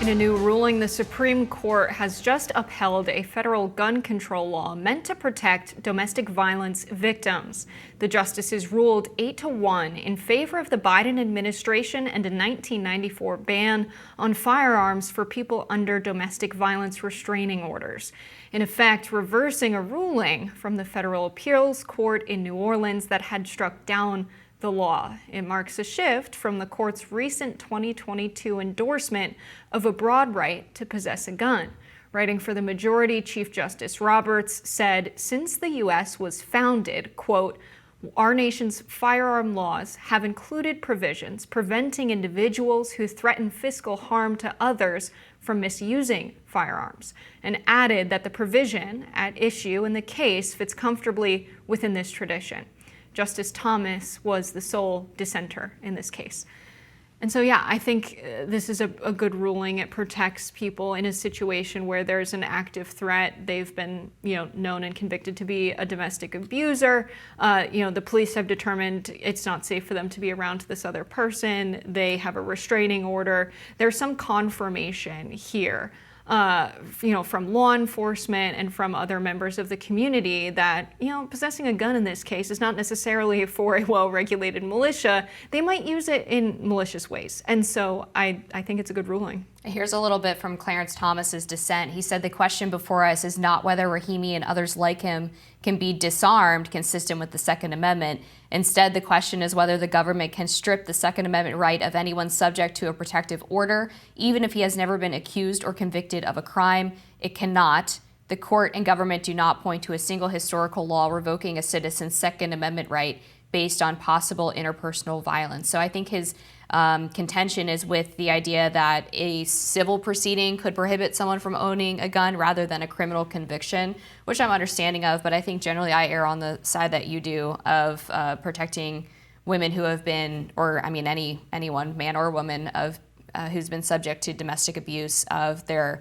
In a new ruling, the Supreme Court has just upheld a federal gun control law meant to protect domestic violence victims. The justices ruled 8-1 in favor of the Biden administration and a 1994 ban on firearms for people under domestic violence restraining orders. In effect, reversing a ruling from the federal appeals court in New Orleans that had struck down the law. It marks a shift from the court's recent 2022 endorsement of a broad right to possess a gun. Writing for the majority, Chief Justice Roberts said, since the U.S. was founded, quote, our nation's firearm laws have included provisions preventing individuals who threaten physical harm to others from misusing firearms, and added that the provision at issue in the case fits comfortably within this tradition. Justice Thomas was the sole dissenter in this case. And so, yeah, I think this is a good ruling. It protects people in a situation where there's an active threat. They've been, known and convicted to be a domestic abuser. The police have determined it's not safe for them to be around this other person. They have a restraining order. There's some confirmation here. From law enforcement and from other members of the community that, possessing a gun in this case is not necessarily for a well-regulated militia. They might use it in malicious ways. And so I think it's a good ruling. Here's a little bit from Clarence Thomas's dissent. He said the question before us is not whether Rahimi and others like him can be disarmed consistent with the Second Amendment. Instead, the question is whether the government can strip the Second Amendment right of anyone subject to a protective order, even if he has never been accused or convicted of a crime. It cannot. The court and government do not point to a single historical law revoking a citizen's Second Amendment right based on possible interpersonal violence. So I think his contention is with the idea that a civil proceeding could prohibit someone from owning a gun rather than a criminal conviction, which I'm understanding of, but I think generally I err on the side that you do of protecting women who have been, anyone, man or woman, of who's been subject to domestic abuse of the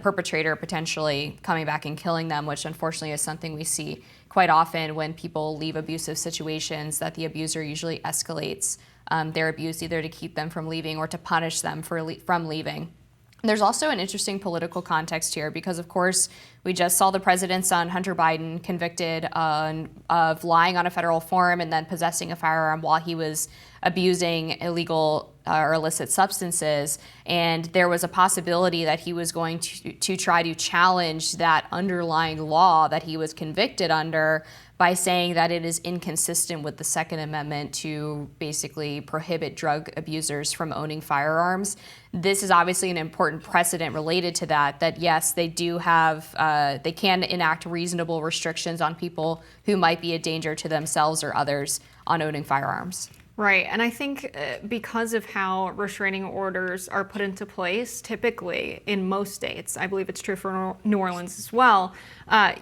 perpetrator potentially coming back and killing them, which unfortunately is something we see quite often when people leave abusive situations, that the abuser usually escalates their abuse either to keep them from leaving or to punish them from leaving. There's also an interesting political context here because, of course, we just saw the president's son, Hunter Biden, convicted of lying on a federal forum and then possessing a firearm while he was abusing illegal or illicit substances. And there was a possibility that he was going to try to challenge that underlying law that he was convicted under by saying that it is inconsistent with the Second Amendment to basically prohibit drug abusers from owning firearms. This is obviously an important precedent related to that yes, they do have, they can enact reasonable restrictions on people who might be a danger to themselves or others on owning firearms. Right, and I think because of how restraining orders are put into place, typically in most states, I believe it's true for New Orleans as well,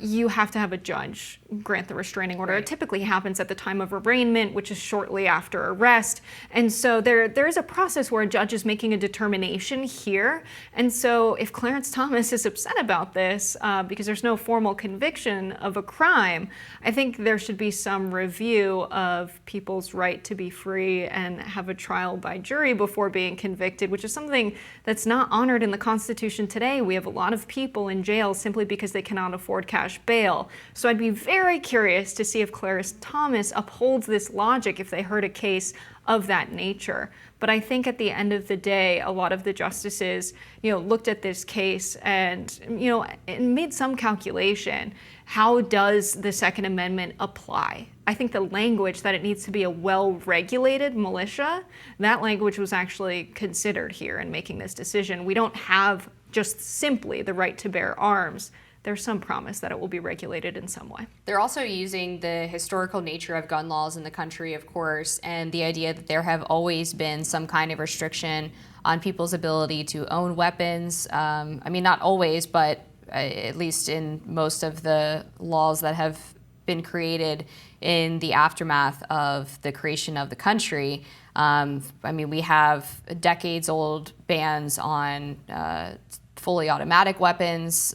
you have to have a judge grant the restraining order. Right. It typically happens at the time of arraignment, which is shortly after arrest. And so there is a process where a judge is making a determination here. And so if Clarence Thomas is upset about this because there's no formal conviction of a crime, I think there should be some review of people's right to be free and have a trial by jury before being convicted, which is something that's not honored in the Constitution today. We have a lot of people in jail simply because they cannot afford cash bail. So I'd be very curious to see if Clarence Thomas upholds this logic if they heard a case of that nature. But I think at the end of the day, a lot of the justices, looked at this case and, made some calculation. How does the Second Amendment apply? I think the language that it needs to be a well-regulated militia, that language was actually considered here in making this decision. We don't have just simply the right to bear arms. There's some promise that it will be regulated in some way. They're also using the historical nature of gun laws in the country, of course, and the idea that there have always been some kind of restriction on people's ability to own weapons. Not always, but at least in most of the laws that have been created in the aftermath of the creation of the country. We have decades-old bans on fully automatic weapons,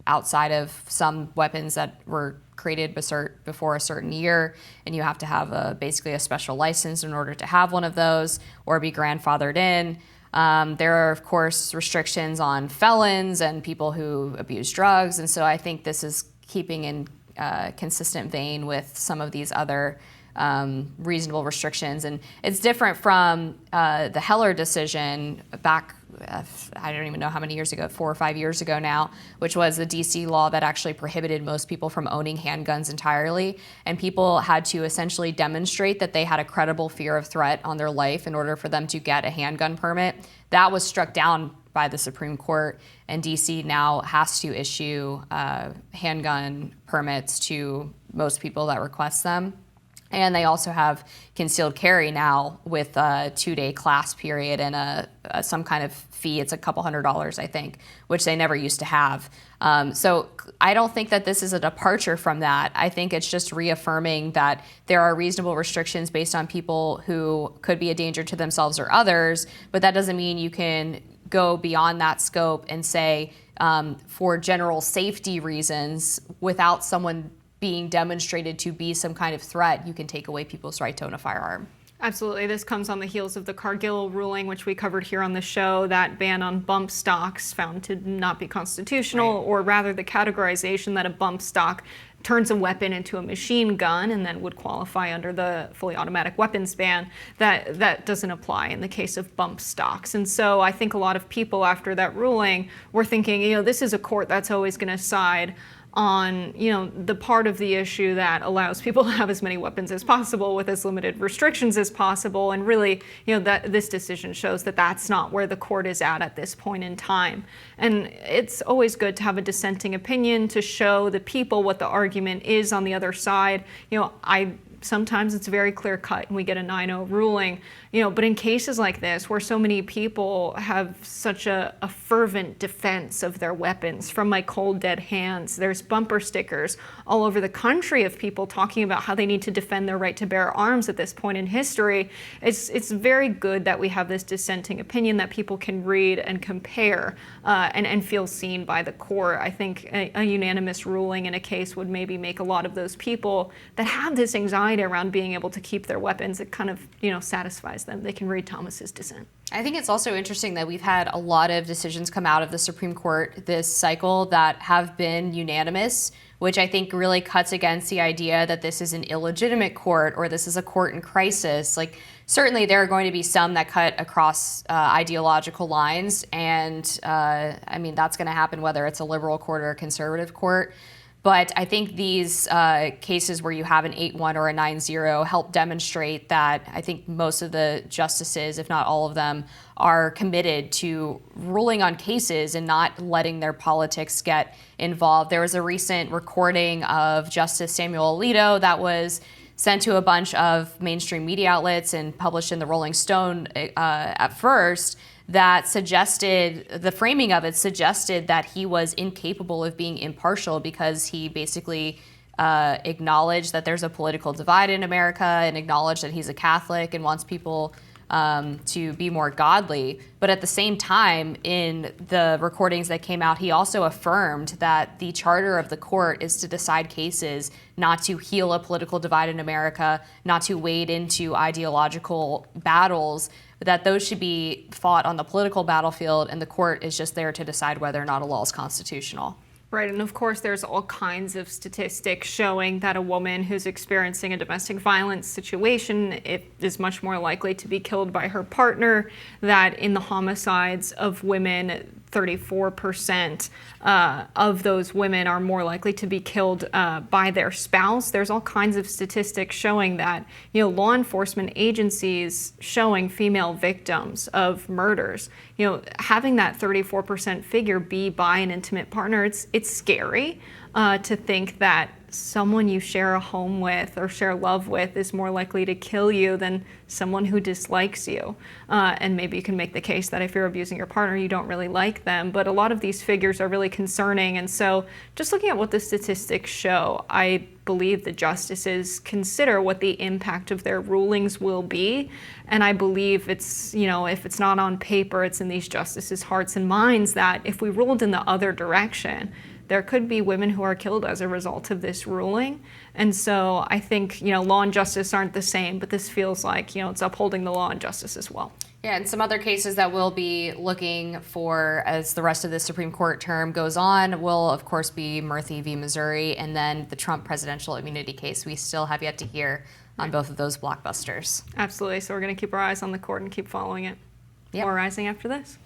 outside of some weapons that were created before a certain year, and you have to have basically a special license in order to have one of those or be grandfathered in. There are, of course, restrictions on felons and people who abuse drugs. And so I think this is keeping in consistent vein with some of these other reasonable restrictions. And it's different from the Heller decision back, I don't even know how many years ago, 4 or 5 years ago now, which was the DC law that actually prohibited most people from owning handguns entirely. And people had to essentially demonstrate that they had a credible fear of threat on their life in order for them to get a handgun permit. That was struck down by the Supreme Court, and DC now has to issue handgun permits to most people that request them. And they also have concealed carry now with a 2-day class period and some kind of fee. It's a couple $100s, I think, which they never used to have. So I don't think that this is a departure from that. I think it's just reaffirming that there are reasonable restrictions based on people who could be a danger to themselves or others, but that doesn't mean you can go beyond that scope and say for general safety reasons, without someone being demonstrated to be some kind of threat, you can take away people's right to own a firearm. Absolutely. This comes on the heels of the Cargill ruling, which we covered here on the show, that ban on bump stocks found to not be constitutional, right, or rather the categorization that a bump stock turns a weapon into a machine gun and then would qualify under the fully automatic weapons ban. That doesn't apply in the case of bump stocks. And so I think a lot of people after that ruling were thinking, this is a court that's always going to side on the part of the issue that allows people to have as many weapons as possible with as limited restrictions as possible. And really, that this decision shows that that's not where the court is at this point in time. And it's always good to have a dissenting opinion to show the people what the argument is on the other side. Sometimes it's very clear cut and we get a 9-0 ruling, but in cases like this where so many people have such a fervent defense of their weapons, from my cold dead hands, there's bumper stickers all over the country of people talking about how they need to defend their right to bear arms at this point in history. It's very good that we have this dissenting opinion that people can read and compare and feel seen by the court. I think a unanimous ruling in a case would maybe make a lot of those people that have this anxiety around being able to keep their weapons, it kind of satisfies them. They can read Thomas's dissent. I think it's also interesting that we've had a lot of decisions come out of the Supreme Court this cycle that have been unanimous, which I think really cuts against the idea that this is an illegitimate court or this is a court in crisis. Like, certainly there are going to be some that cut across ideological lines, and that's going to happen whether it's a liberal court or a conservative court. But I think these cases where you have an 8-1 or a 9-0 help demonstrate that I think most of the justices, if not all of them, are committed to ruling on cases and not letting their politics get involved. There was a recent recording of Justice Samuel Alito that was sent to a bunch of mainstream media outlets and published in the Rolling Stone at first, that suggested, the framing of it suggested that he was incapable of being impartial because he basically acknowledged that there's a political divide in America and acknowledged that he's a Catholic and wants people to be more godly. But at the same time, in the recordings that came out, he also affirmed that the charter of the court is to decide cases, not to heal a political divide in America, not to wade into ideological battles, that those should be fought on the political battlefield, and the court is just there to decide whether or not a law is constitutional. Right, and of course there's all kinds of statistics showing that a woman who's experiencing a domestic violence situation is much more likely to be killed by her partner, that in the homicides of women, 34% of those women are more likely to be killed by their spouse. There's all kinds of statistics showing that, law enforcement agencies showing female victims of murders, having that 34% figure be by an intimate partner, it's scary to think that someone you share a home with or share love with is more likely to kill you than someone who dislikes you. And maybe you can make the case that if you're abusing your partner, you don't really like them. But a lot of these figures are really concerning. And so just looking at what the statistics show, I believe the justices consider what the impact of their rulings will be. And I believe it's, if it's not on paper, it's in these justices' hearts and minds that if we ruled in the other direction, there could be women who are killed as a result of this ruling. And so I think, law and justice aren't the same, but this feels like, it's upholding the law and justice as well. Yeah, and some other cases that we'll be looking for as the rest of the Supreme Court term goes on will, of course, be Murphy v. Missouri and then the Trump presidential immunity case. We still have yet to hear on both of those blockbusters. Absolutely. So we're going to keep our eyes on the court and keep following it. Yep. More Rising after this.